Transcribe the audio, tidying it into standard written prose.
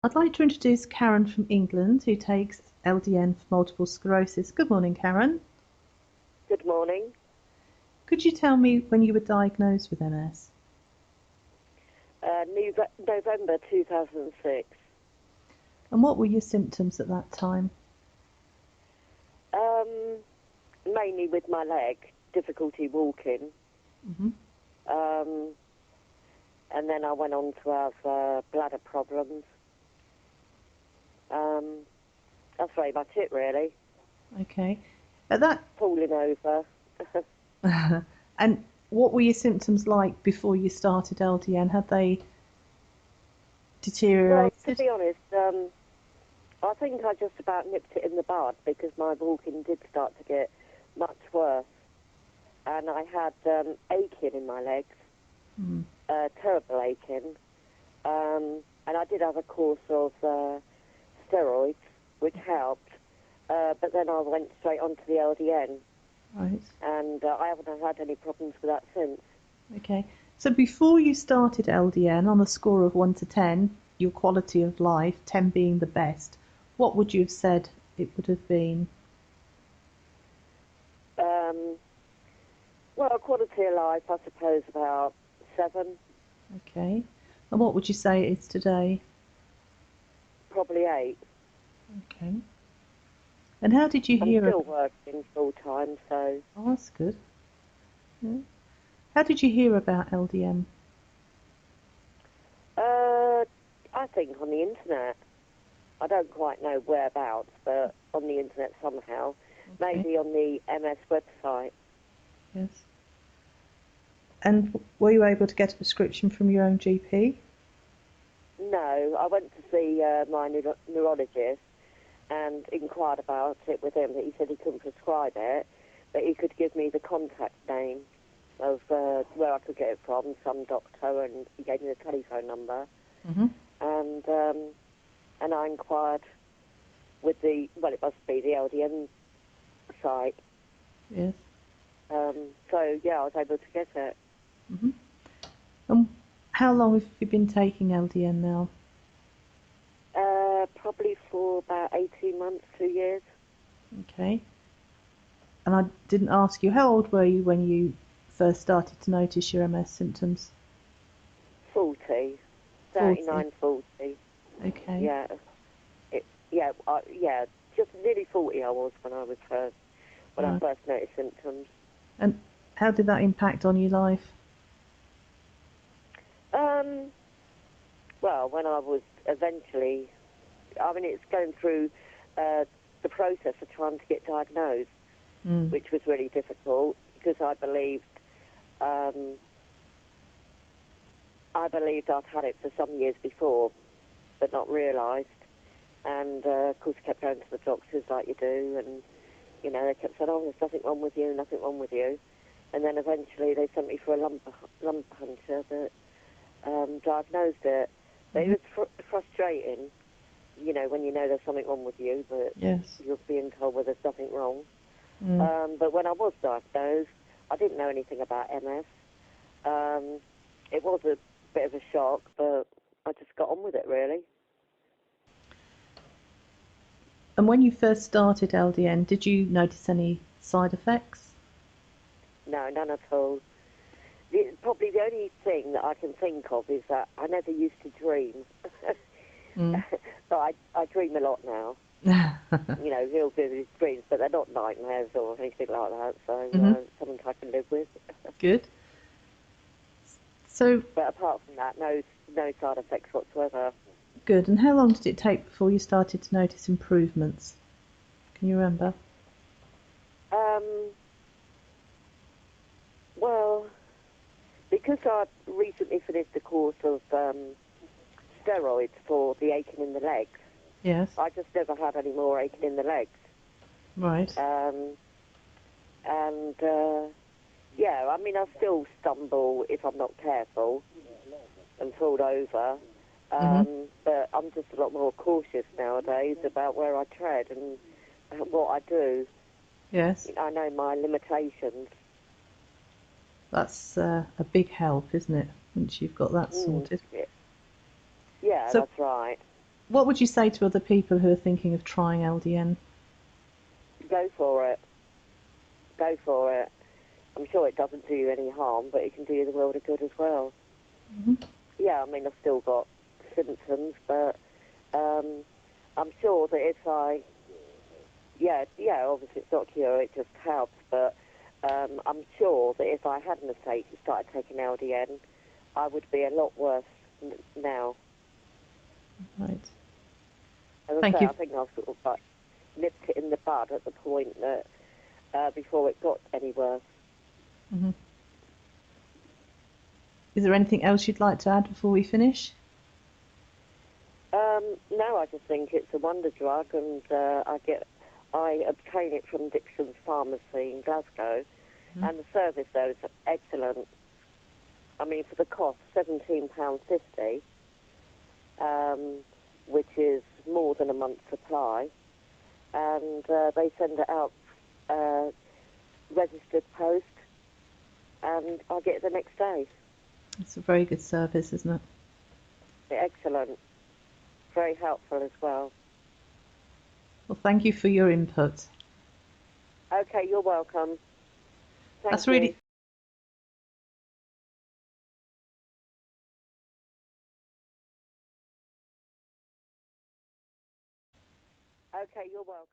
I'd like to introduce Karen from England, who takes LDN for multiple sclerosis. Good morning, Karen. Good morning. Could you tell me when you were diagnosed with MS? November 2006. And what were your symptoms at that time? Mainly with my leg, difficulty walking. Hmm. Um, and then I went on to have bladder problems. That's very much it, really. Okay. At that, Falling over. and what were your symptoms like before you started LDN? Had they Well, to deteriorated? be honest, I think I just about nipped it in the bud because my walking did start to get much worse. And I had aching in my legs, Mm. terrible aching. And I did have a course of steroids, which helped. But then I went straight on to the LDN, Right. and I haven't had any problems with that since. Okay. So before you started LDN, on a score of 1 to 10, your quality of life, 10 being the best, what would you have said it would have been? Um, well, quality of life, I suppose, about 7, Okay. And what would you say it is today? probably 8. Okay. And how did you I'm hear still about? working full time, so Oh, that's good. Yeah. How did you hear about LDM? uh, I think on the internet. I don't quite know whereabouts, but on the internet somehow. Okay. Maybe on the MS website. Yes. And were you able to get a prescription from your own GP? No, I went to see my neurologist and inquired about it with him. That he said he couldn't prescribe it, but he could give me the contact name of where I could get it from, some doctor, and he gave me the telephone number. Mm-hmm. And and I inquired with it must be the LDN site. Yes. So yeah, I was able to get it. Mm-hmm. And how long have you been taking LDN now? Probably for about 18 months, 2 years. Okay. And I didn't ask you, how old were you when you first started to notice your MS symptoms? 40, 40. 39, 40. Okay. Yeah, yeah, just nearly 40 I was when I Right. first noticed symptoms. And how did that impact on your life? Um, well, when I was eventually, I mean, it's going through uh, the process of trying to get diagnosed, Mm. which was really difficult because um, I believed I'd had it for some years before, but not realised. And of course, I kept going to the doctors like you do, and they kept saying, "Oh, there's nothing wrong with you, nothing wrong with you." And then eventually they sent me for a lump hunter that diagnosed it. But it Hmm. was frustrating, when you know there's something wrong with you, but Yes. you're being told, well, there's nothing wrong. Mm. But when I was diagnosed, I didn't know anything about MS. Um, it was a bit of a shock, but I just got on with it, really. And when you first started LDN, did you notice any side effects? No, none at all. Probably the only thing that I can think of is that I never used to dream. Mm. But I dream a lot now. Real vivid dreams, but they're not nightmares or anything like that, so Hmm. something I can live with. Good. So But apart from that, no side effects whatsoever. good. And how long did it take before you started to notice improvements? Can you remember? Um, well, because I recently finished a course of steroids for the aching in the legs, Yes. I just never had any more aching in the legs. Right. Um, and yeah, I mean, I still stumble if I'm not careful and fall over. Hmm. But I'm just a lot more cautious nowadays about where I tread and what I do. Yes. I know my limitations. That's a big help, isn't it? Once you've got that Mm, sorted. yeah, So that's right. What would you say to other people who are thinking of trying LDN? Go for it. Go for it. I'm sure it doesn't do you any harm, but it can do you the world of good as well. Hmm. Yeah, I mean, I've still got symptoms, but I'm sure that if I, obviously it's not a cure, it just helps, but I'm sure that if I hadn't have started taking LDN, I would be a lot worse now. Right. As I Thank say, you. I think I've sort of like nipped it in the bud at the point that before it got any worse. Hmm. Is there anything else you'd like to add before we finish? No, I just think it's a wonder drug, and I obtain it from Dixon's Pharmacy in Glasgow, Mhm. and the service there is excellent. I mean, for the cost, £17.50, which is more than a month's supply, and they send it out registered post, and I get it the next day. It's a very good service, isn't it? Excellent, very helpful as well. Well, thank you for your input. Okay, you're welcome. Thank That's you. really Okay, you're welcome.